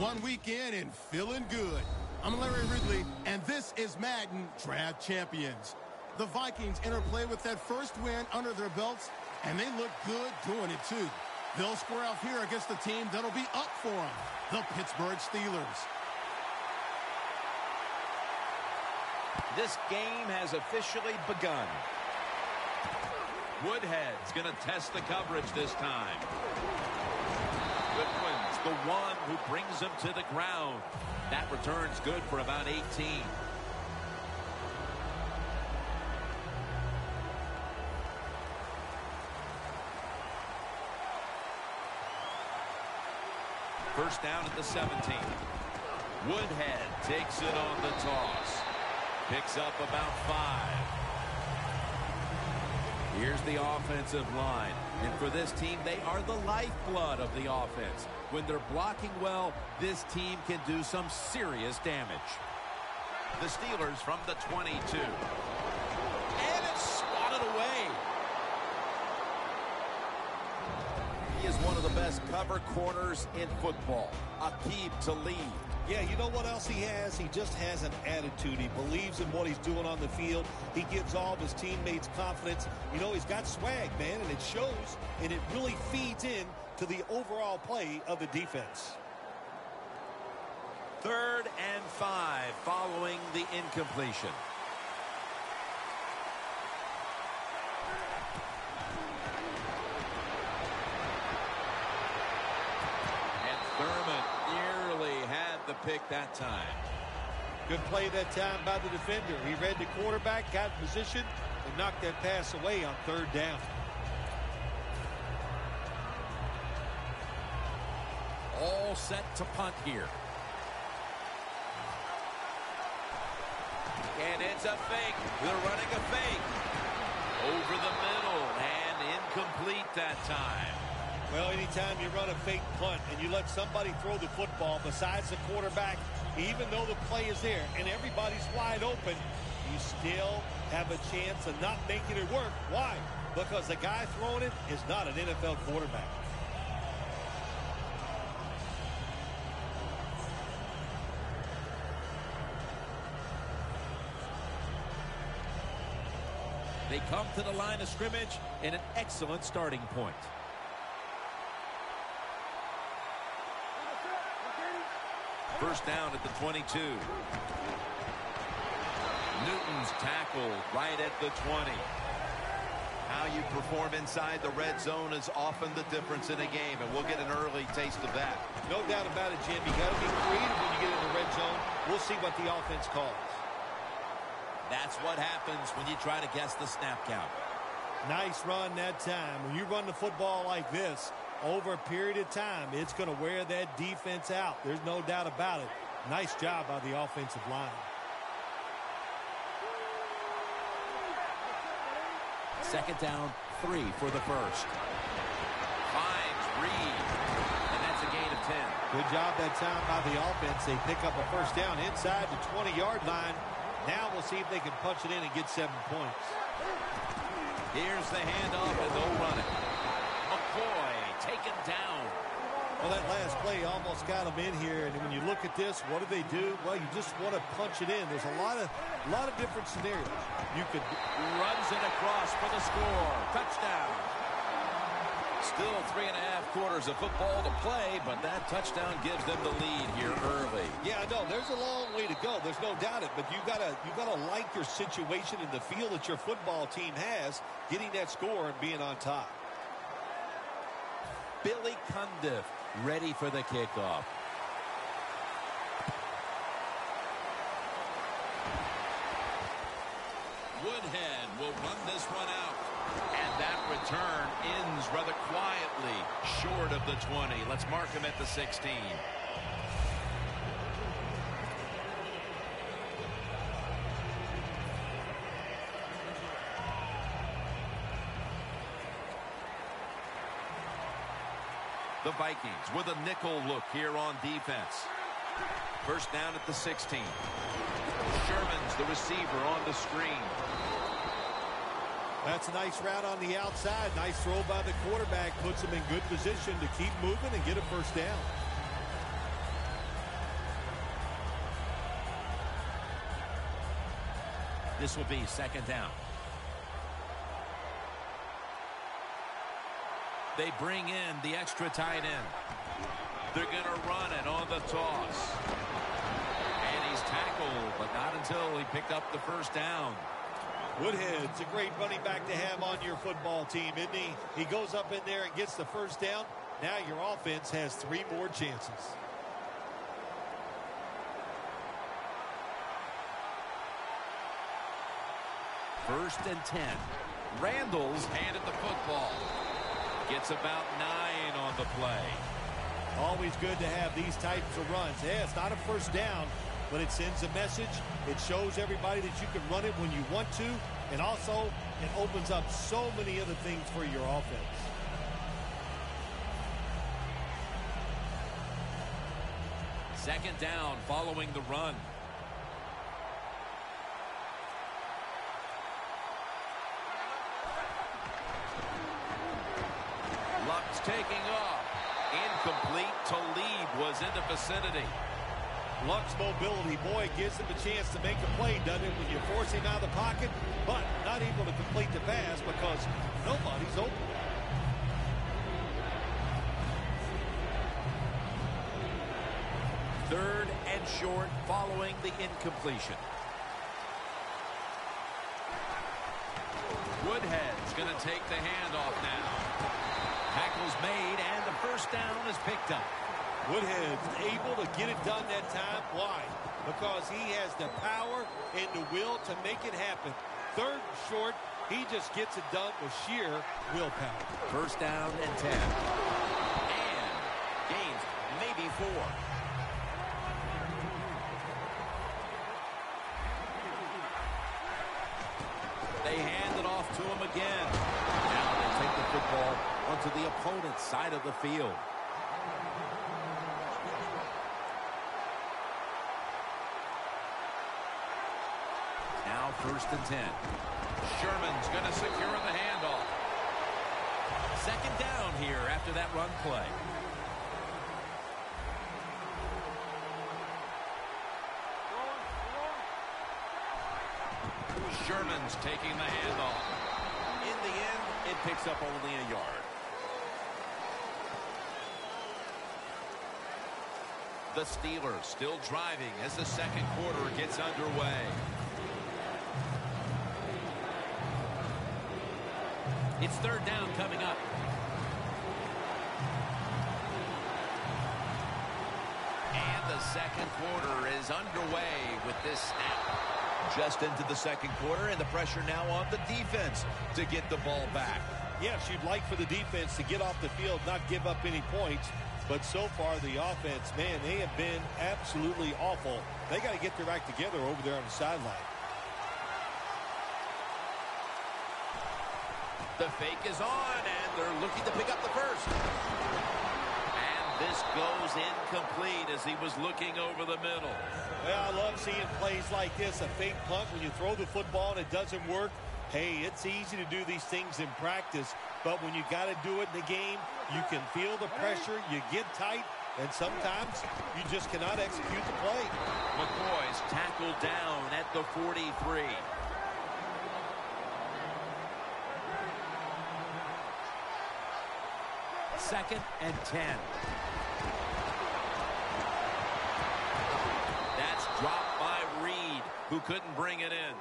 1 week in and feeling good. I'm Larry Ridley, and this is Madden Draft Champions. The Vikings interplay with that first win under their belts, and they look good doing it too. They'll square off here against the team that'll be up for them, the Pittsburgh Steelers. This game has officially begun. Woodhead's going to test the coverage this time. Goodwin's the one who brings him to the ground. That return's good for about 18. First down at the 17. Woodhead takes it on the toss. Picks up about 5. Here's the offensive line. And for this team, they are the lifeblood of the offense. When they're blocking well, this team can do some serious damage. The Steelers from the 22. And it's swatted away. He is one of the best cover corners in football. Aqib Talib. Yeah, you know what else he has? He just has an attitude. He believes in what he's doing on the field. He gives all of his teammates confidence. You know, he's got swag, man, and it shows, and it really feeds in to the overall play of the defense. 3rd and 5 following the incompletion. The pick that time. Good play that time by the defender. He read the quarterback, got in position, and knocked that pass away on 3rd down. All set to punt here. And it's a fake. They're running a fake. Over the middle and incomplete that time. Well, anytime you run a fake punt and you let somebody throw the football besides the quarterback, even though the play is there and everybody's wide open, you still have a chance of not making it work. Why? Because the guy throwing it is not an NFL quarterback. They come to the line of scrimmage in an excellent starting point. First down at the 22. Newton's tackled right at the 20. How you perform inside the red zone is often the difference in a game, and we'll get an early taste of that. No doubt about it, Jim. You got to be creative when you get in the red zone. We'll see what the offense calls. That's what happens when you try to guess the snap count. Nice run that time. When you run the football like this, over a period of time, it's going to wear that defense out. There's no doubt about it. Nice job by the offensive line. Second down, 3 for the first. Finds Reed, and that's a gain of 10. Good job that time by the offense. They pick up a first down inside the 20-yard line. Now we'll see if they can punch it in and get 7 points. Here's the handoff, and they'll run it. McCoy taken down. Well, that last play almost got them in here, and when you look at this, what do? Well, you just want to punch it in. There's a lot of different scenarios. You could runs it across for the score. Touchdown. Still 3.5 quarters of football to play, but that touchdown gives them the lead here early. Yeah, I know. There's a long way to go. There's no doubt it, but you gotta like your situation and the feel that your football team has, getting that score and being on top. Billy Cundiff ready for the kickoff. Woodhead will run this one out. And that return ends rather quietly, short of the 20. Let's mark him at the 16. The Vikings with a nickel look here on defense. First down at the 16. Sherman's the receiver on the screen. That's a nice route on the outside. Nice throw by the quarterback. Puts him in good position to keep moving and get a first down. This will be second down. They bring in the extra tight end. They're going to run it on the toss. And he's tackled, but not until he picked up the first down. Woodhead's a great running back to have on your football team, isn't he? He goes up in there and gets the first down. Now your offense has 3 more chances. First and 10. Randall's handed the football. Gets about 9 on the play. Always good to have these types of runs. Yeah, it's not a first down, but it sends a message. It shows everybody that you can run it when you want to, and also it opens up so many other things for your offense. Second down following the run. Luck's taking off. Incomplete. Talib was in the vicinity. Luck's mobility, boy, gives him a chance to make a play, doesn't it, when you force him out of the pocket, but not able to complete the pass because nobody's open. Third and short following the incompletion. Woodhead's going to take the handoff now. Tackle's made, and the first down is picked up. Woodhead's able to get it done that time. Why? Because he has the power and the will to make it happen. Third and short, he just gets it done with sheer willpower. First down and 10. And gains maybe 4. They hand it off to him again. Now they take the football onto the opponent's side of the field. Now first and 10. Sherman's going to secure the handoff. Second down here after that run play. Sherman's taking the handoff. In the end, it picks up only a yard. The Steelers still driving as the second quarter gets underway. It's third down coming up. And the second quarter is underway with this snap. Just into the second quarter, and the pressure now on the defense to get the ball back. Yes, you'd like for the defense to get off the field, not give up any points. But so far, the offense, man, they have been absolutely awful. They got to get their act together over there on the sideline. The fake is on, and they're looking to pick up the first. And this goes incomplete as he was looking over the middle. Well, I love seeing plays like this, a fake punt when you throw the football and it doesn't work. Hey, it's easy to do these things in practice, but when you got to do it in the game, you can feel the pressure, you get tight, and sometimes you just cannot execute the play. McCoy's tackled down at the 43. Second and 10. That's dropped by Reed, who couldn't bring it in.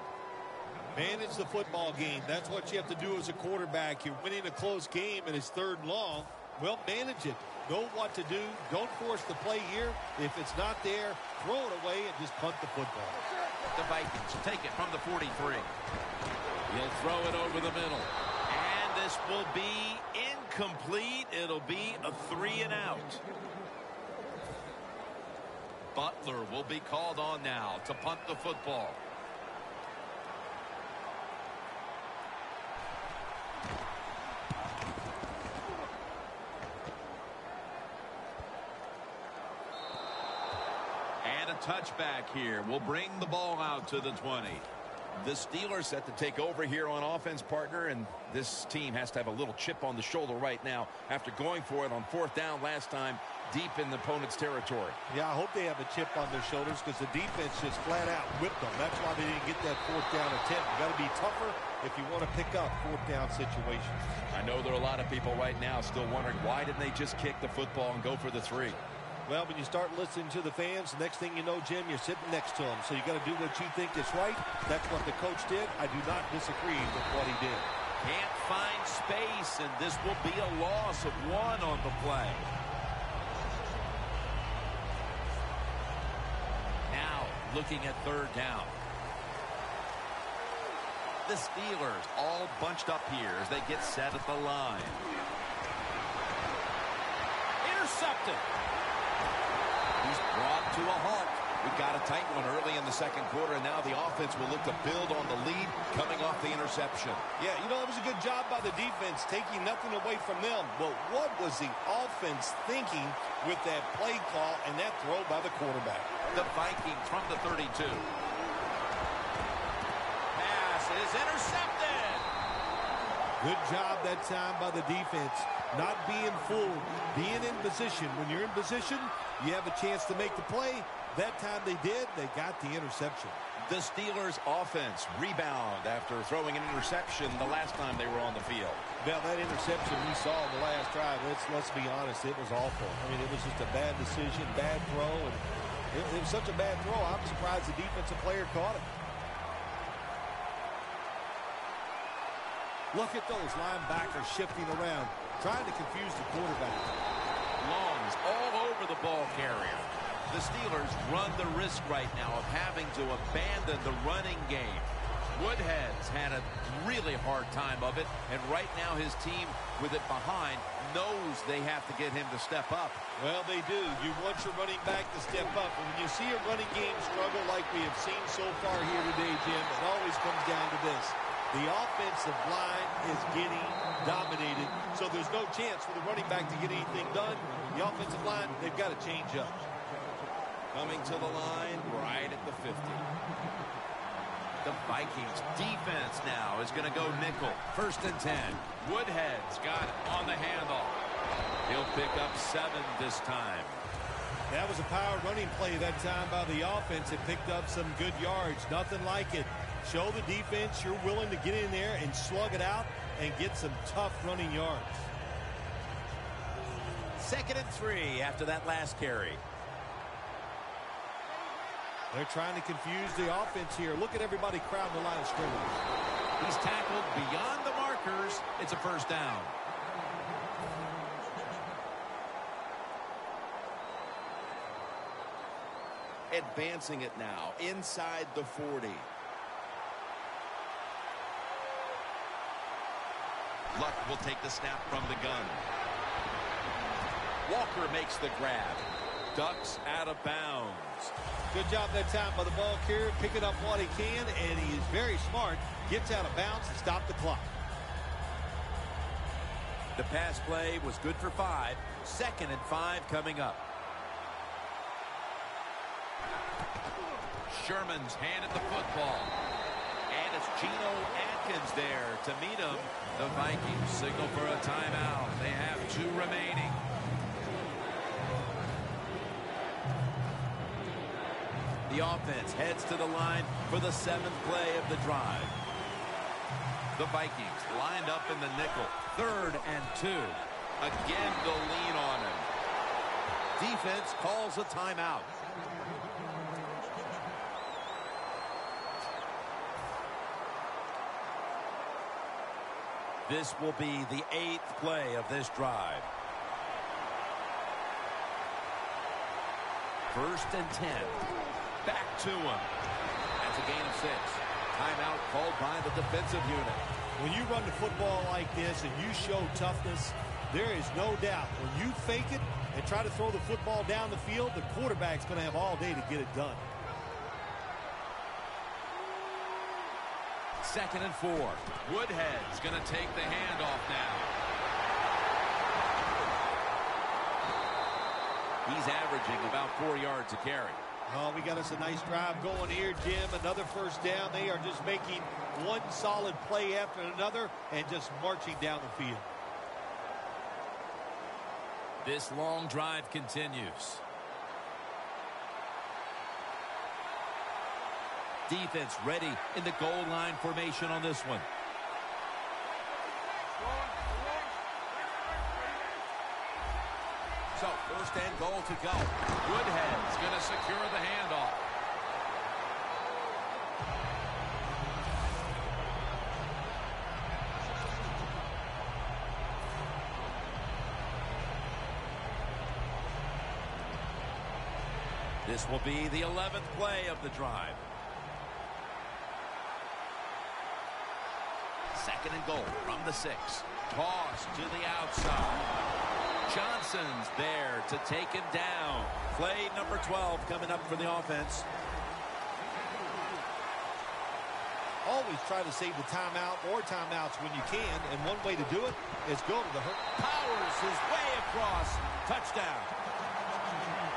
Manage the football game. That's what you have to do as a quarterback. You're winning a close game and it's third and long. Well, manage it. Know what to do. Don't force the play here. If it's not there, throw it away and just punt the football. The Vikings take it from the 43. He'll throw it over the middle. And this will be incomplete. It'll be a 3-and-out. Butler will be called on now to punt the football. And a touchback here will bring the ball out to the 20. The Steelers set to take over here on offense, partner, and this team has to have a little chip on the shoulder right now after going for it on fourth down last time. deep in the opponent's territory. Yeah, I hope they have a chip on their shoulders because the defense just flat out whipped them. That's why they didn't get that fourth down attempt. You got to be tougher if you want to pick up fourth down situations. I know there are a lot of people right now still wondering, why didn't they just kick the football and go for the 3? Well, when you start listening to the fans, the next thing you know, Jim, you're sitting next to them. So you got to do what you think is right. That's what the coach did. I do not disagree with what he did. Can't find space, and this will be a loss of 1 on the play. Now, looking at 3rd down. The Steelers all bunched up here as they get set at the line. Intercepted. He's brought to a halt. We've got a tight one early in the 2nd quarter, and now the offense will look to build on the lead coming off the interception. Yeah, you know, it was a good job by the defense, taking nothing away from them. But what was the offense thinking with that play call and that throw by the quarterback? The Vikings from the 32. Pass is intercepted. Good job that time by the defense. Not being fooled, being in position. When you're in position, you have a chance to make the play. That time they did, they got the interception. The Steelers offense rebound after throwing an interception the last time they were on the field. Now, that interception we saw in the last drive, let's be honest, it was awful. I mean, it was just a bad decision, bad throw, and it was such a bad throw, I'm surprised the defensive player caught it. Look at those linebackers shifting around, trying to confuse the quarterback. Long's all over the ball carrier. The Steelers run the risk right now of having to abandon the running game. Woodhead's had a really hard time of it, and right now his team, with it behind, knows they have to get him to step up. Well, they do. You want your running back to step up. And when you see a running game struggle like we have seen so far here today, Jim, it always comes down to this. The offensive line is getting dominated, so there's no chance for the running back to get anything done. The offensive line, they've got to change up. Coming to the line right at the 50. The Vikings defense now is going to go nickel. 1st and 10. Woodhead's got it on the handoff. He'll pick up 7 this time. That was a power running play that time by the offense. It picked up some good yards. Nothing like it. Show the defense you're willing to get in there and slug it out and get some tough running yards. 2nd and 3 after that last carry. They're trying to confuse the offense here. Look at everybody crowding the line of scrimmage. He's tackled beyond the markers. It's a 1st down. Advancing it now inside the 40. Luck will take the snap from the gun. Walker makes the grab. Ducks out of bounds. Good job that time by the ball carrier, picking up what he can, and he is very smart. Gets out of bounds and stop the clock. The pass play was good for 5. 2nd and 5 coming up. Sherman's handed the football. And it's Geno Atkins there to meet him. The Vikings signal for a timeout. They have 2 remaining. The offense heads to the line for the 7th play of the drive. The Vikings lined up in the nickel. 3rd and 2. Again, they'll lean on him. Defense calls a timeout. This will be the 8th play of this drive. 1st and 10. Back to him. That's a gain of 6. Timeout called by the defensive unit. When you run the football like this and you show toughness, there is no doubt when you fake it and try to throw the football down the field, the quarterback's going to have all day to get it done. 2nd and 4. Woodhead's going to take the handoff now. He's averaging about 4 yards a carry. Oh, we got us a nice drive going here, Jim. Another 1st down. They are just making one solid play after another and just marching down the field. This long drive continues. Defense ready in the goal line formation on this one. So, first and goal to go. Woodhead's going to secure the handoff. This will be the 11th play of the drive. Second and goal from the 6. Toss to the outside. Johnson's there to take him down. Play number 12 coming up for the offense. Always try to save the timeout or timeouts when you can, and one way to do it is go to the hook. Powers his way across. Touchdown.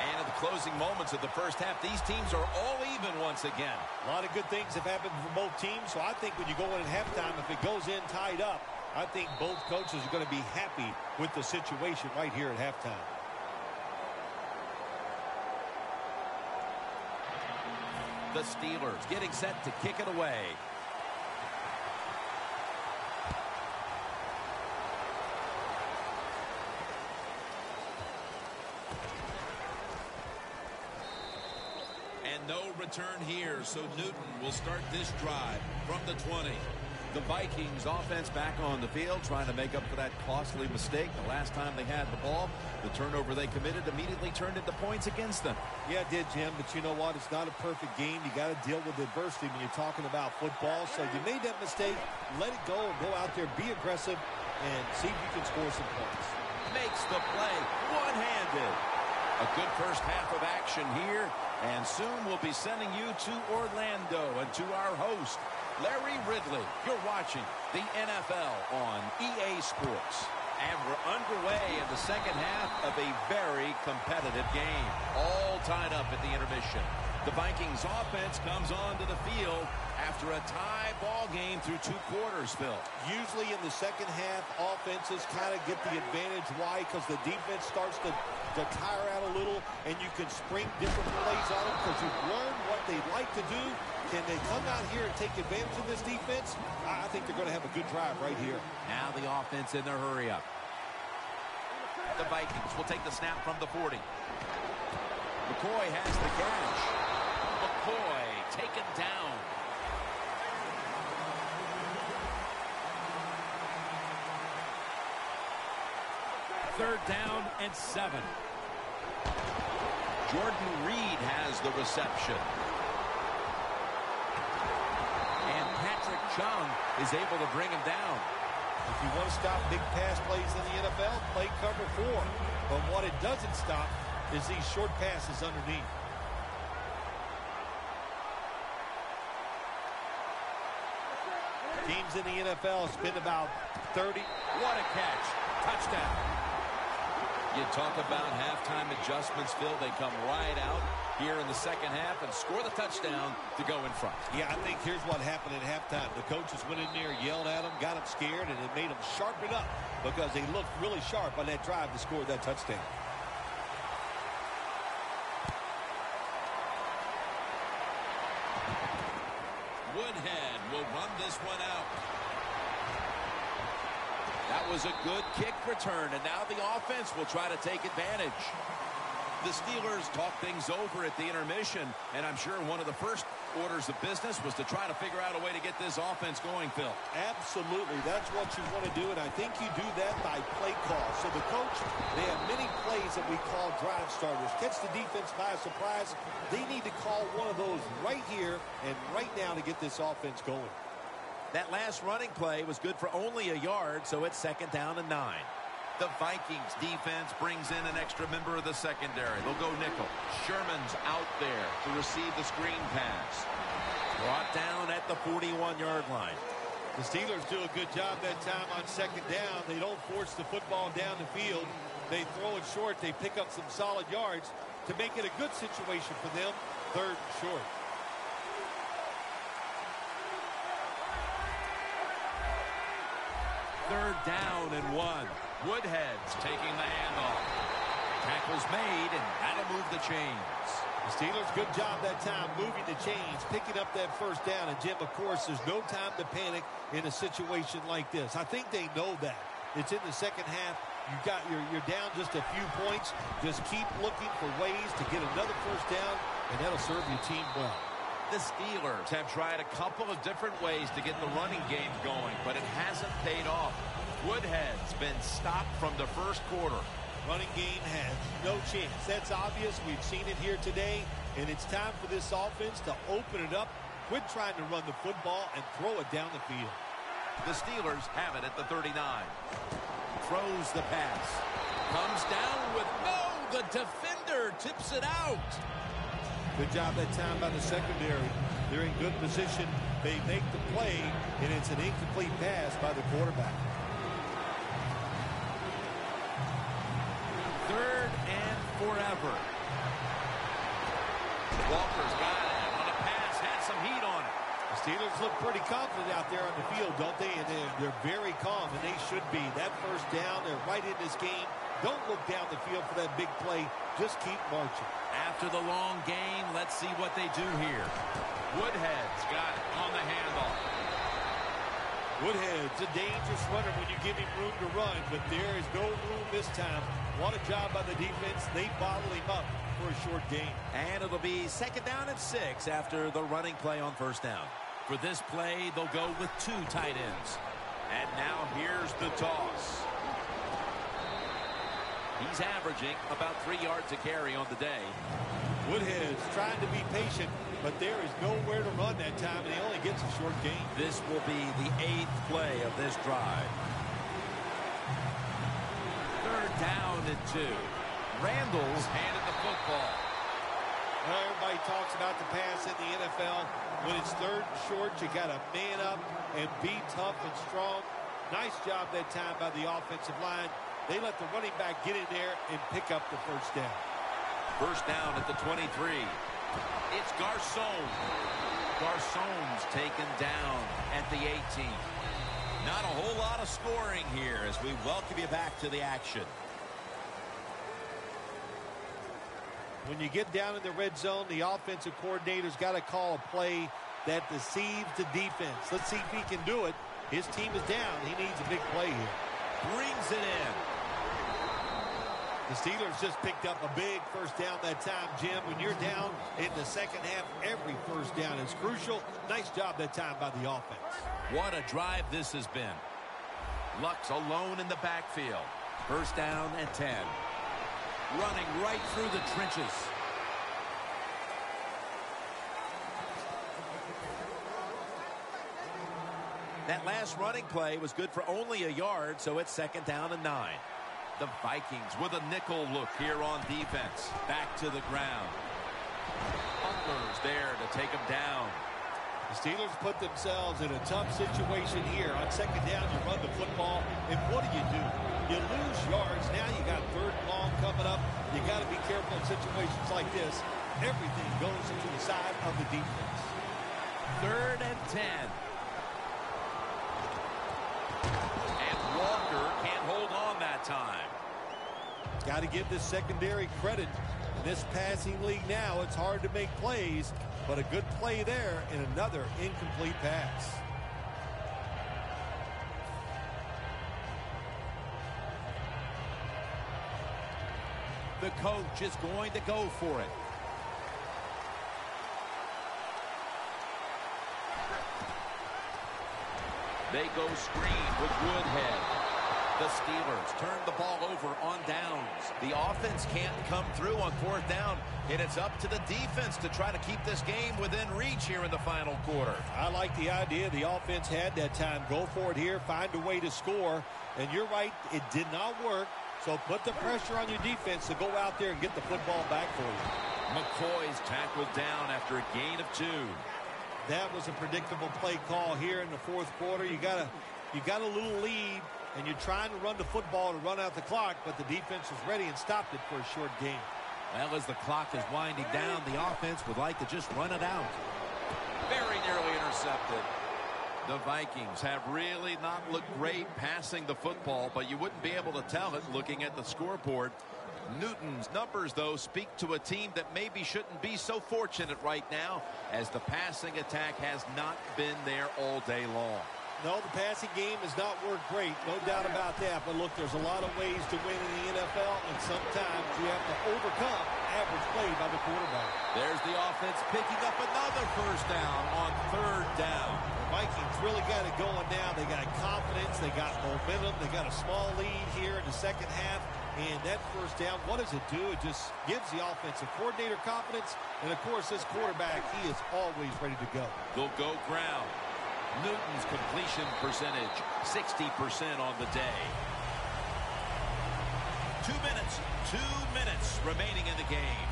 And in the closing moments of the first half, these teams are all even once again. A lot of good things have happened for both teams, so I think when you go in at halftime, if it goes in tied up, I think both coaches are going to be happy with the situation right here at halftime. The Steelers getting set to kick it away. And no return here, so Newton will start this drive from the 20. The Vikings offense back on the field trying to make up for that costly mistake the last time they had the ball. The turnover they committed immediately turned into points against them. Yeah, it did, Jim, but you know what? It's not a perfect game. You got to deal with adversity when you're talking about football. So you made that mistake. Let it go and go out there, be aggressive, and see if you can score some points. Makes the play one-handed. A good first half of action here, and soon we'll be sending you to Orlando and to our host, Larry Ridley. You're watching the NFL on EA Sports. And we're underway in the second half of a very competitive game. All tied up at the intermission. The Vikings offense comes onto the field after a tie ball game through 2 quarters, Phil. Usually in the second half, offenses kind of get the advantage. Why? Because the defense starts to tire out a little, and you can spring different plays on them because you've learned what they like to do. Can they come out here and take advantage of this defense? I think they're going to have a good drive right here. Now the offense in their hurry up. The Vikings will take the snap from the 40. McCoy has the catch. McCoy taken down. Third down and 7. Jordan Reed has the reception. And Patrick Chung is able to bring him down. If you want to stop big pass plays in the NFL, play cover 4. But what it doesn't stop is these short passes underneath. Teams in the NFL spend about 30. What a catch. Touchdown. You talk about halftime adjustments, Phil. They come right out here in the second half and score the touchdown to go in front. Yeah, I think here's what happened at halftime. The coaches went in there, yelled at them, got them scared, and it made them sharpen up because they looked really sharp on that drive to score that touchdown. Woodhead will run this one out. That was a good kick return, and now the offense will try to take advantage. The Steelers talk things over at the intermission, and I'm sure one of the first orders of business was to try to figure out a way to get this offense going, Phil. Absolutely. That's what you want to do, and I think you do that by play call. So the coach, they have many plays that we call drive starters. Catch the defense by surprise. They need to call one of those right here and right now to get this offense going. That last running play was good for only a yard, so it's 2nd down and 9. The Vikings defense brings in an extra member of the secondary. They'll go nickel. Sherman's out there to receive the screen pass. Brought down at the 41-yard line. The Steelers do a good job that time on 2nd down. They don't force the football down the field. They throw it short. They pick up some solid yards to make it a good situation for them. 3rd and short. Third down and 1. Woodhead's taking the handoff. Tackle's made, and that'll move the chains. The Steelers, good job that time moving the chains, picking up that first down. And, Jim, of course, there's no time to panic in a situation like this. I think they know that. It's in the second half. You're down just a few points. Just keep looking for ways to get another first down, and that'll serve your team well. The Steelers have tried a couple of different ways to get the running game going, but it hasn't paid off. Woodhead's been stopped from the first quarter. Running game has no chance. That's obvious. We've seen it here today, and it's time for this offense to open it up, quit trying to run the football, and throw it down the field. The Steelers have it at the 39. Throws the pass. Comes down with the defender tips it out. Good job that time by the secondary. They're in good position. They make the play, and it's an incomplete pass by the quarterback. 3rd and forever. Walker's got it on a pass, had some heat on it. The Steelers look pretty confident out there on the field, don't they? And they're very calm, and they should be. That first down, they're right in this game. Don't look down the field for that big play. Just keep marching. After the long game, let's see what they do here. Woodhead's got it on the handoff. Woodhead's a dangerous runner when you give him room to run, but there is no room this time. What a job by the defense. They bottle him up for a short gain. And it'll be 2nd down and 6 after the running play on first down. For this play, they'll go with 2 tight ends. And now here's the toss. He's averaging about 3 yards a carry on the day. Woodhead's trying to be patient, but there is nowhere to run that time, and he only gets a short gain. This will be the 8th play of this drive. 3rd down and 2. Randall's handed the football. Well, everybody talks about the pass in the NFL. When it's 3rd and short, you got to man up and be tough and strong. Nice job that time by the offensive line. They let the running back get in there and pick up the first down. First down at the 23. It's Garcon. Garcon's taken down at the 18. Not a whole lot of scoring here as we welcome you back to the action. When you get down in the red zone, the offensive coordinator's got to call a play that deceives the defense. Let's see if he can do it. His team is down. He needs a big play here. Brings it in. The Steelers just picked up a big first down that time, Jim. When you're down in the second half, every first down is crucial. Nice job that time by the offense. What a drive this has been. Luck's alone in the backfield. First down and 10. Running right through the trenches. That last running play was good for only a yard, so it's 2nd down and 9. The Vikings with a nickel look here on defense. Back to the ground. Butler's there to take him down. The Steelers put themselves in a tough situation here. On 2nd down, you run the football, and what do? You lose yards. Now you got 3rd and long coming up. You got to be careful in situations like this. Everything goes to the side of the defense. 3rd and 10. And Walker can't hold on that time. Got to give this secondary credit. In this passing league now, it's hard to make plays, but a good play there and another incomplete pass. The coach is going to go for it. They go screen with Woodhead. The Steelers turn the ball over on downs. The offense can't come through on 4th down, and it's up to the defense to try to keep this game within reach here in the final quarter. I like the idea the offense had that time. Go for it here, find a way to score. And you're right, it did not work. So put the pressure on your defense to go out there and get the football back for you. McCoy's tackled down after a gain of 2. That was a predictable play call here in the 4th quarter. You got a little lead, and you're trying to run the football to run out the clock, but the defense was ready and stopped it for a short game. Well, as the clock is winding down, the offense would like to just run it out. Very nearly intercepted. The Vikings have really not looked great passing the football, but you wouldn't be able to tell it looking at the scoreboard. Newton's numbers, though, speak to a team that maybe shouldn't be so fortunate right now, as the passing attack has not been there all day long. No, the passing game has not worked great, no doubt about that. But look, there's a lot of ways to win in the NFL, and sometimes you have to overcome average play by the quarterback. There's the offense picking up another first down on third down. The Vikings really got it going now. They got confidence, they got momentum, they got a small lead here in the second half. And that first down, what does it do? It just gives the offensive coordinator confidence. And, of course, this quarterback, he is always ready to go. They'll go ground. Newton's completion percentage, 60% on the day. 2 minutes remaining in the game.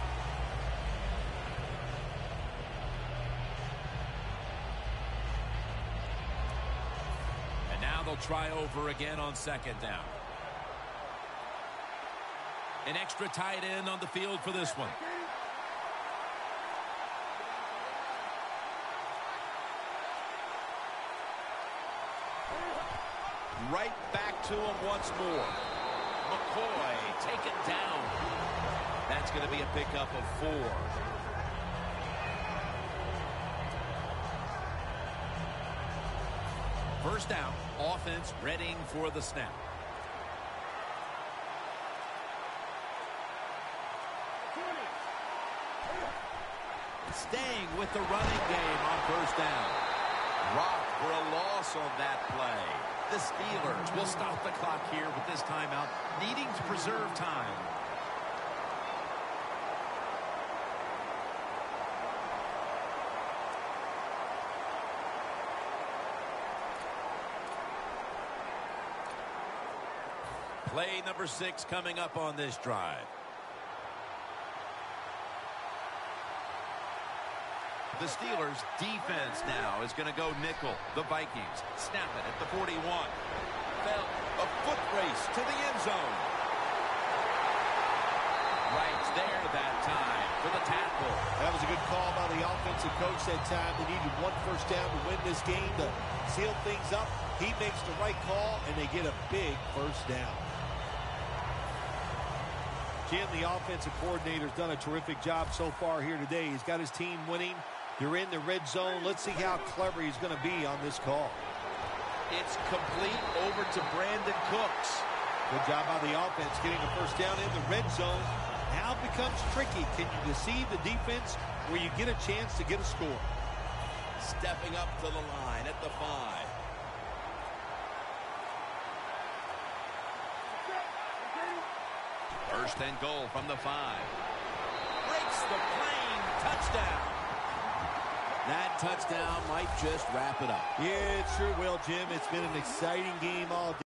And now they'll try over again on second down. An extra tight end on the field for this one. Right back to him once more. McCoy taken down. That's going to be a pickup of 4. First down, offense readying for the snap. Staying with the running game on first down. Rock for a loss on that play. The Steelers will stop the clock here with this timeout, needing to preserve time. Play number 6 coming up on this drive. The Steelers defense now is going to go nickel. The Vikings snap it at the 41. Fell a foot race to the end zone. Right there that time for the tackle. That was a good call by the offensive coach that time. They needed one first down to win this game to seal things up. He makes the right call, and they get a big first down. Jim, the offensive coordinator, has done a terrific job so far here today. He's got his team winning. You're in the red zone. Let's see how clever he's going to be on this call. It's complete over to Brandon Cooks. Good job by the offense getting a first down in the red zone. Now it becomes tricky. Can you deceive the defense where you get a chance to get a score? Stepping up to the line at the 5. First and goal from the 5. Breaks the plane. Touchdown. That touchdown might just wrap it up. Yeah, it sure will, Jim. It's been an exciting game all day.